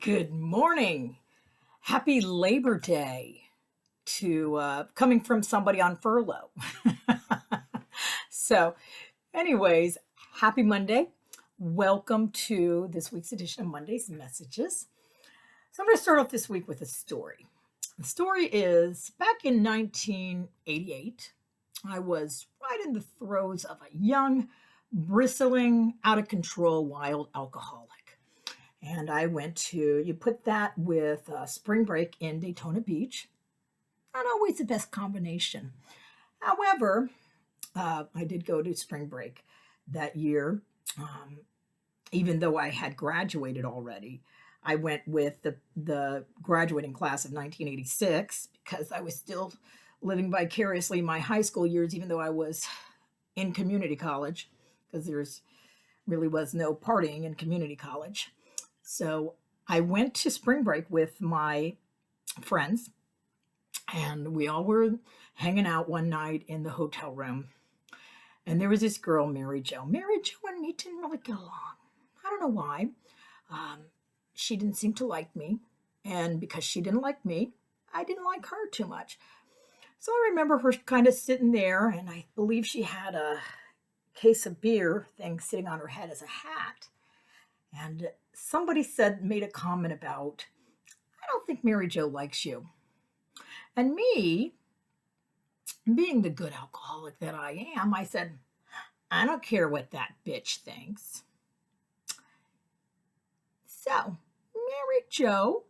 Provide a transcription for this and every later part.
Good morning. Happy Labor Day to coming from somebody on furlough. so, anyways, happy Monday. Welcome to this week's edition of Monday's Messages. So, I'm going to start off this week with a story. The story is back in 1988, I was right in the throes of a young, bristling, out of control wild alcoholic. And I went to, you put that with spring break in Daytona Beach. Not always the best combination. However, I did go to spring break that year. Even though I had graduated already, I went with the graduating class of 1986 because I was still living vicariously my high school years, even though I was in community college, because there's really was no partying in community college. So I went to spring break with my friends, and we all were hanging out one night in the hotel room. And there was this girl, Mary Jo. Mary Jo and me didn't really get along. I don't know why. She didn't seem to like me. And because she didn't like me, I didn't like her too much. So I remember her kind of sitting there, and I believe she had a case of beer thing sitting on her head as a hat. And somebody made a comment about, I don't think Mary Jo likes you. And me, being the good alcoholic that I am, I said, I don't care what that bitch thinks. So Mary Jo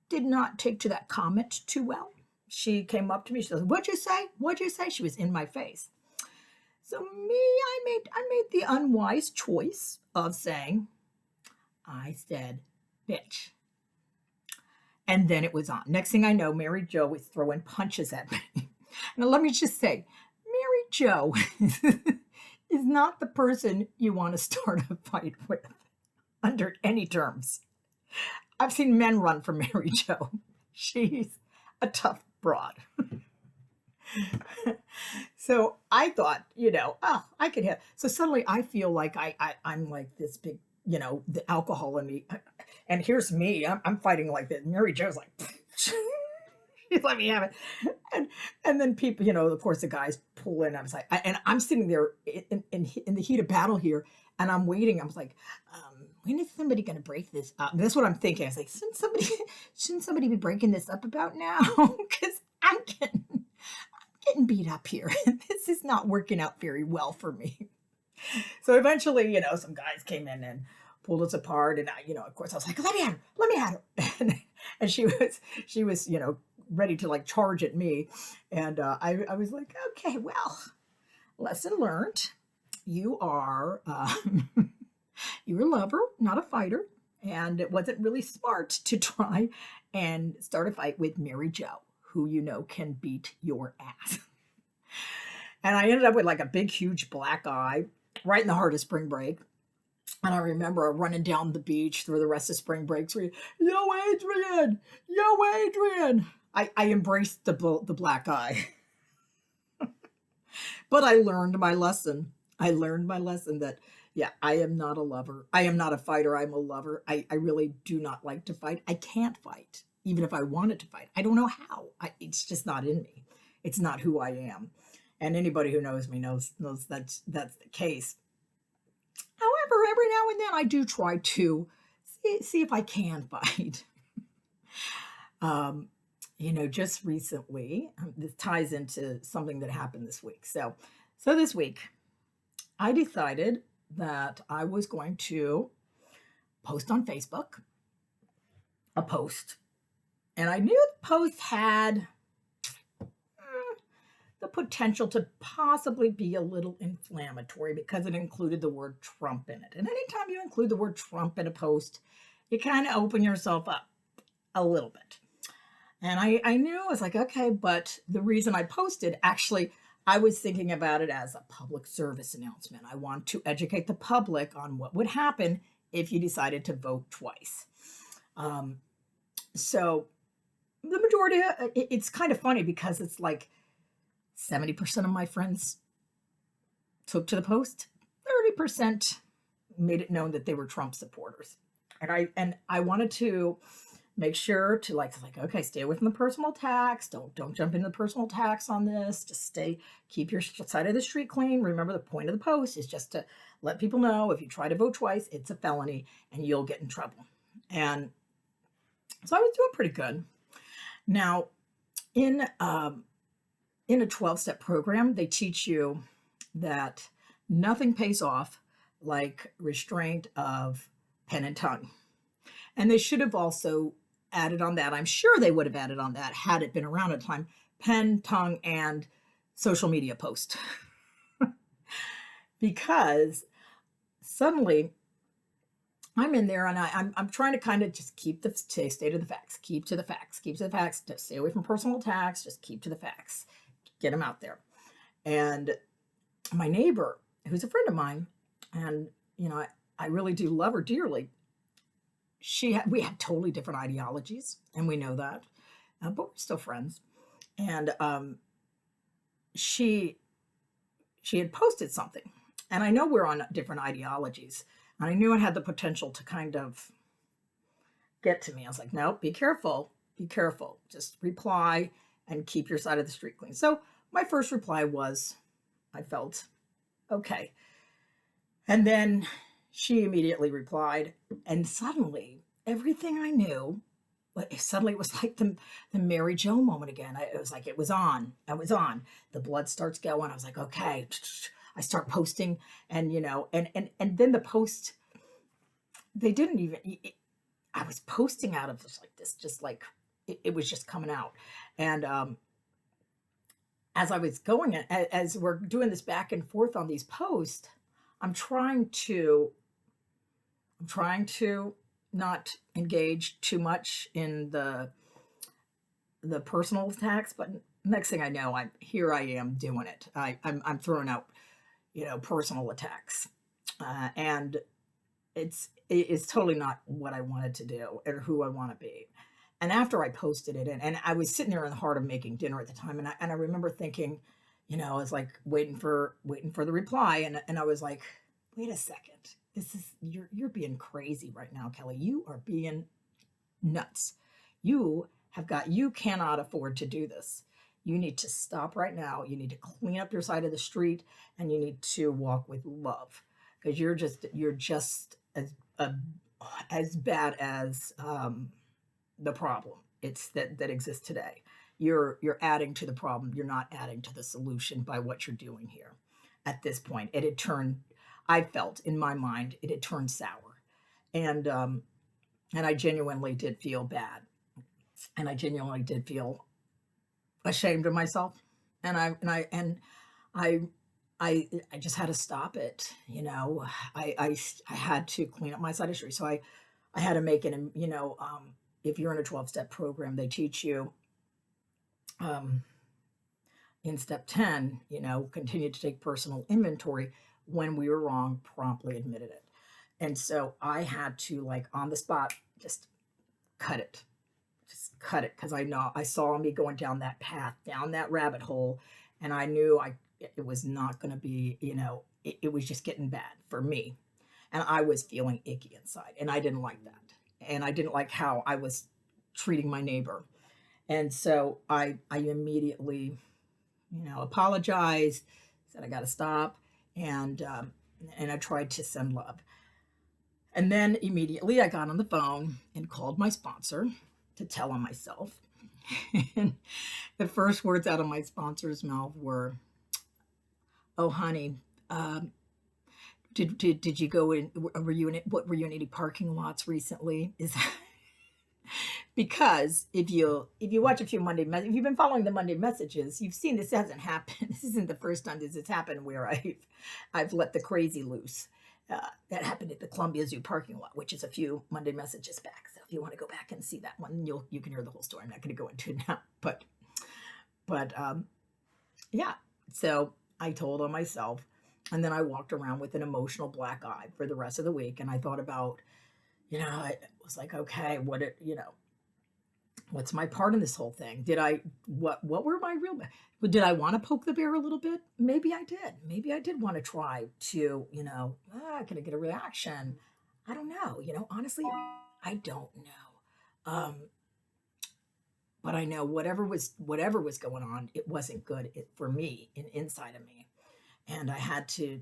did not take to that comment too well. She came up to me, she said, what'd you say? What'd you say? She was in my face. So I made the unwise choice of saying, I said, bitch. And then it was on. Next thing I know, Mary Jo was throwing punches at me. Now, let me just say, Mary Jo is not the person you want to start a fight with under any terms. I've seen men run from Mary Jo. She's a tough broad. So I thought, I could have. So suddenly I feel like I'm like this big, the alcohol in me. And here's me. I'm fighting like this. Mary Jo's like, she's let me have it. And then people, of course, the guys pull in. I was like, and I'm sitting there in the heat of battle here, and I'm waiting. I was like, when is somebody going to break this up? And that's what I'm thinking. I was like, shouldn't somebody be breaking this up about now? Because I'm getting beat up here. This is not working out very well for me. So eventually, some guys came in and pulled us apart. And of course I was like, let me at her. And she was, ready to like charge at me. And I was like, okay, well, lesson learned. You are, you're a lover, not a fighter. And it wasn't really smart to try and start a fight with Mary Jo, who can beat your ass. And I ended up with like a big, huge black eye right in the heart of spring break. And I remember running down the beach through the rest of spring break, yo, Adrien, yo, Adrien. I embraced the black eye. But I learned my lesson. That, yeah, I am not a lover. I am not a fighter. I'm a lover. I really do not like to fight. I can't fight, even if I wanted to fight. I don't know how. It's just not in me. It's not who I am. And anybody who knows me knows that's the case. However, every now and then I do try to see if I can fight. Just recently, this ties into something that happened this week. So this week, I decided that I was going to post on Facebook a post. And I knew the post had the potential to possibly be a little inflammatory because it included the word Trump in it. And anytime you include the word Trump in a post, you kind of open yourself up a little bit. And I knew, I was like, okay, but the reason I posted, actually, I was thinking about it as a public service announcement. I want to educate the public on what would happen if you decided to vote twice. So the majority, it's kind of funny because it's like 70% of my friends took to the post, 30% made it known that they were Trump supporters. And I wanted to make sure to like, okay, stay away from the personal attacks. Don't jump into the personal attacks on this. Just keep your side of the street clean. Remember, the point of the post is just to let people know if you try to vote twice, it's a felony and you'll get in trouble. And so I was doing pretty good. Now, in in a 12-step program, they teach you that nothing pays off like restraint of pen and tongue. And they should have also added on that. I'm sure they would have added on that had it been around at the time: pen, tongue, and social media post. Because suddenly I'm in there and I'm trying to kind of just keep the state of the facts, keep to the facts, keep to the facts, stay away from personal attacks, just keep to the facts, get them out there. And my neighbor, who's a friend of mine, and I really do love her dearly. We have totally different ideologies, and we know that, but we're still friends. And she had posted something, and I know we're on different ideologies, and I knew it had the potential to kind of get to me. I was like, no, be careful, just reply and keep your side of the street clean. So my first reply was, I felt okay. And then she immediately replied, and suddenly everything I knew, suddenly it was like the Mary Jo moment again. It was like it was on. I was on. The blood starts going. I was like, okay. I start posting, and and then the post, they didn't even. I was posting out of just like it was just coming out, and as I was going, as we're doing this back and forth on these posts, I'm trying to not engage too much in the personal attacks, but next thing I know, I am doing it. I'm throwing out personal attacks, and it's totally not what I wanted to do or who I want to be. And after I posted it, and I was sitting there in the heart of making dinner at the time, and I remember thinking, I was like waiting for the reply, and I was like, wait a second, you're being crazy right now, Kelly. You are being nuts. You cannot afford to do this. You need to stop right now. You need to clean up your side of the street, and you need to walk with love, because you're just as bad as the problem that exists today. You're adding to the problem. You're not adding to the solution by what you're doing here. At this point, I felt in my mind it had turned sour, and I genuinely did feel bad, and I genuinely did feel ashamed of myself, and I just had to stop it. I had to clean up my side of the street, so I had to make it. If you're in a 12-step program, they teach you in step 10, continue to take personal inventory. When we were wrong, promptly admitted it. And so I had to, like, on the spot, just cut it. Because I saw me going down that path, down that rabbit hole, and I knew it was not going to be, it was just getting bad for me. And I was feeling icky inside, and I didn't like that. And I didn't like how I was treating my neighbor. And so I immediately, apologized, said I got to stop, and I tried to send love. And then immediately I got on the phone and called my sponsor to tell on myself. And the first words out of my sponsor's mouth were, "Oh, honey, did you go in? Were you in any parking lots recently?" Because if you watch a few if you've been following the Monday messages, you've seen this hasn't happened. This isn't the first time this has happened where I've let the crazy loose. That happened at the Columbia Zoo parking lot, which is a few Monday messages back. So if you want to go back and see that one, you can hear the whole story. I'm not going to go into it now, but yeah. So I told on myself, and then I walked around with an emotional black eye for the rest of the week, and I thought about, I was like, okay, what's my part in this whole thing? What were my real, did I want to poke the bear a little bit? Maybe I did. Maybe I did want to try to, can I get a reaction? I don't know. Honestly, I don't know. But I know whatever was going on, it wasn't good for me and inside of me. And I had to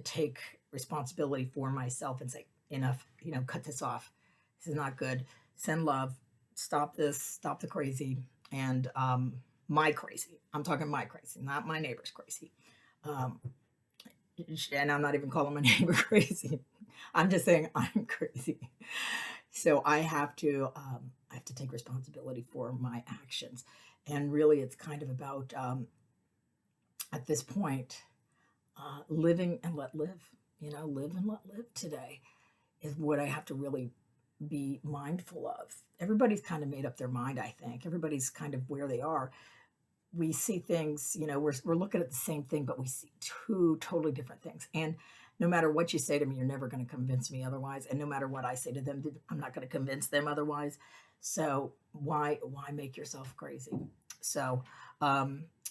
take responsibility for myself and say, enough, cut this off. This is not good. Send love. Stop this. Stop the crazy. And my crazy. I'm talking my crazy, not my neighbor's crazy. Um, and I'm not even calling my neighbor crazy. I'm just saying I'm crazy. So I have to take responsibility for my actions. And really, it's kind of about at this point, living and let live. Live and let live today is what I have to really be mindful of. Everybody's kind of made up their mind, I think. Everybody's kind of where they are. We see things, we're looking at the same thing, but we see two totally different things. And no matter what you say to me, you're never going to convince me otherwise. And no matter what I say to them, I'm not going to convince them otherwise. So why make yourself crazy? So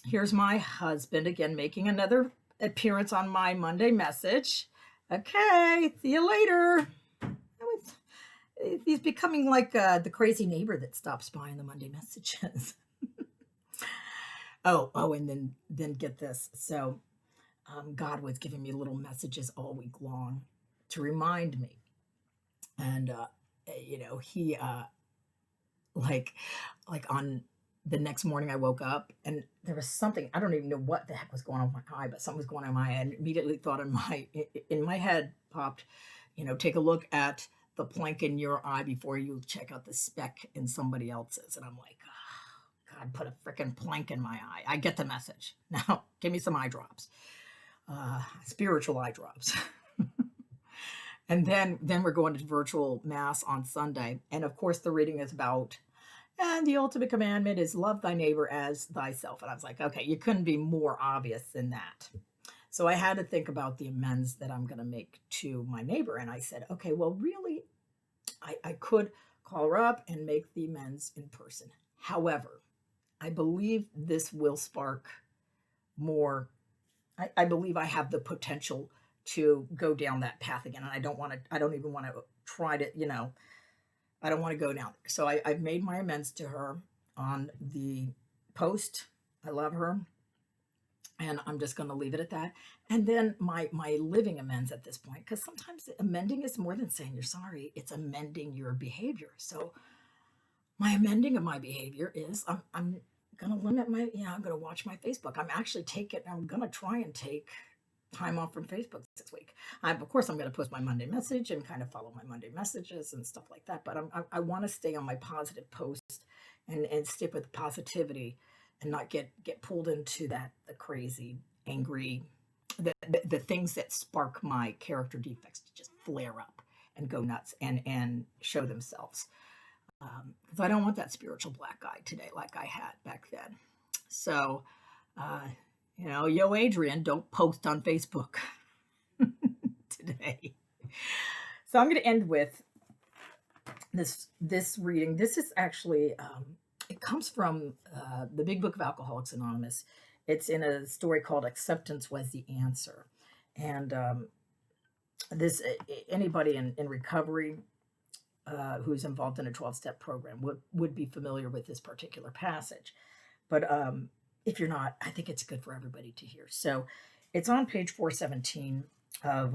here's my husband again making another appearance on my Monday message. Okay, see you later. He's becoming like the crazy neighbor that stops by in the Monday messages. Oh, and then get this. So God was giving me little messages all week long to remind me, and he like on the next morning I woke up and there was something, I don't even know what the heck was going on with my eye, but something was going on in my eye, and immediately thought in my head popped, take a look at the plank in your eye before you check out the speck in somebody else's. And I'm like, oh, God, put a freaking plank in my eye. I get the message. Now give me some eye drops, spiritual eye drops. And then we're going to virtual mass on Sunday, and of course the reading is about, and the ultimate commandment is love thy neighbor as thyself. And I was like, okay, you couldn't be more obvious than that. So I had to think about the amends that I'm going to make to my neighbor. And I said, okay, well, really, I could call her up and make the amends in person. However, I believe this will spark more. I believe I have the potential to go down that path again. And I don't even want to try to, I don't want to go down there. So I've made my amends to her on the post. I love her. And I'm just going to leave it at that. And then my living amends at this point, because sometimes amending is more than saying you're sorry. It's amending your behavior. So my amending of my behavior is I'm going to limit I'm going to watch my Facebook. I'm going to try and take time off from Facebook this week. Of course, I'm going to post my Monday message and kind of follow my Monday messages and stuff like that. But I want to stay on my positive post and stick with positivity and not get pulled into the crazy, angry, the things that spark my character defects to just flare up and go nuts and show themselves. Because I don't want that spiritual black eye today like I had back then. So, yo, Adrien, don't post on Facebook today. So I'm going to end with this reading. This is actually, it comes from the Big Book of Alcoholics Anonymous. It's in a story called Acceptance Was the Answer. And this anybody in recovery who's involved in a 12-step program would be familiar with this particular passage. But if you're not, I think it's good for everybody to hear. So it's on page 417 of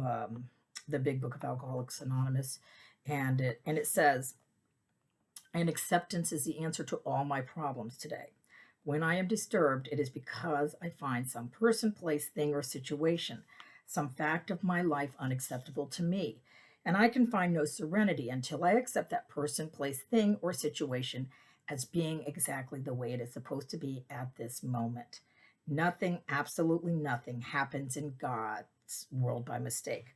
the Big Book of Alcoholics Anonymous. And it says, and acceptance is the answer to all my problems today. When I am disturbed, it is because I find some person, place, thing, or situation, some fact of my life unacceptable to me. And I can find no serenity until I accept that person, place, thing, or situation as being exactly the way it is supposed to be at this moment. Nothing, absolutely nothing, happens in God's world by mistake.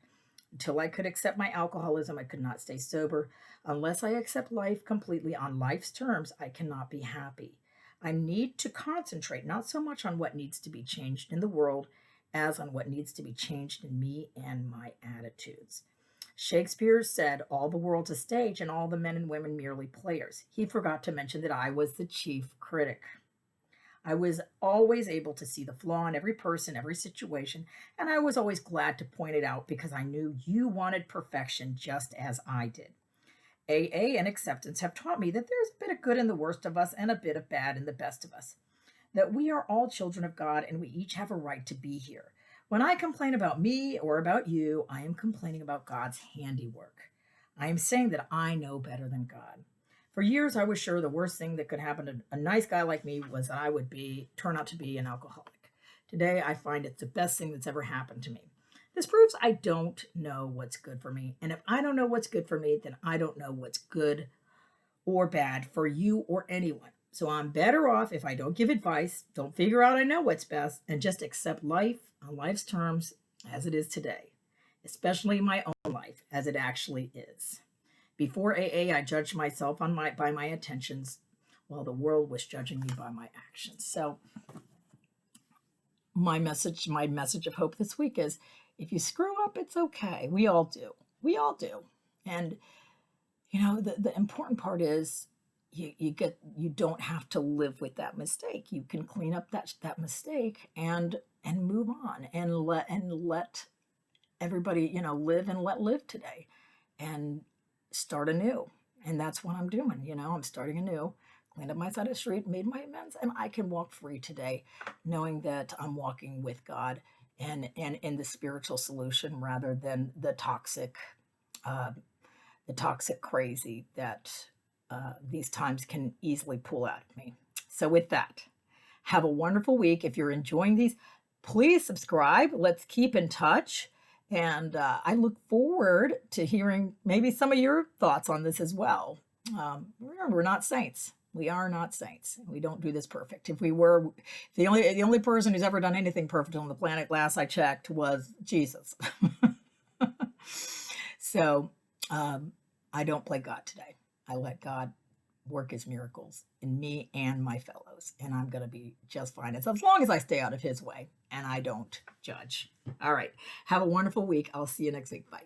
Until I could accept my alcoholism, I could not stay sober. Unless I accept life completely on life's terms, I cannot be happy. I need to concentrate not so much on what needs to be changed in the world as on what needs to be changed in me and my attitudes. Shakespeare said, all the world's a stage and all the men and women merely players. He forgot to mention that I was the chief critic. I was always able to see the flaw in every person, every situation, and I was always glad to point it out because I knew you wanted perfection just as I did. AA and acceptance have taught me that there's a bit of good in the worst of us and a bit of bad in the best of us, that we are all children of God and we each have a right to be here. When I complain about me or about you, I am complaining about God's handiwork. I am saying that I know better than God. For years, I was sure the worst thing that could happen to a nice guy like me was that I would turn out to be an alcoholic. Today, I find it's the best thing that's ever happened to me. This proves I don't know what's good for me. And if I don't know what's good for me, then I don't know what's good or bad for you or anyone. So I'm better off if I don't give advice, don't figure out I know what's best, and just accept life on life's terms as it is today, especially my own life as it actually is. Before AA, I judged myself by my intentions, while the world was judging me by my actions. So my message of hope this week is, if you screw up, it's okay. We all do. We all do. And the important part is you don't have to live with that mistake. You can clean up that mistake and move on and let everybody live and let live today and start anew. And that's what I'm doing. I'm starting anew, cleaned up my side of the street, made my amends, and I can walk free today, knowing that I'm walking with God and in the spiritual solution rather than the toxic crazy that these times can easily pull out of me. So with that, have a wonderful week. If you're enjoying these, please subscribe. Let's keep in touch. And I look forward to hearing maybe some of your thoughts on this as well. Remember, we're not saints. We are not saints. We don't do this perfect. If we were, the only person who's ever done anything perfect on the planet, last I checked, was Jesus. So I don't play God today. I let God work his miracles in me and my fellows, and I'm going to be just fine. It's as long as I stay out of his way and I don't judge. All right. Have a wonderful week. I'll see you next week. Bye.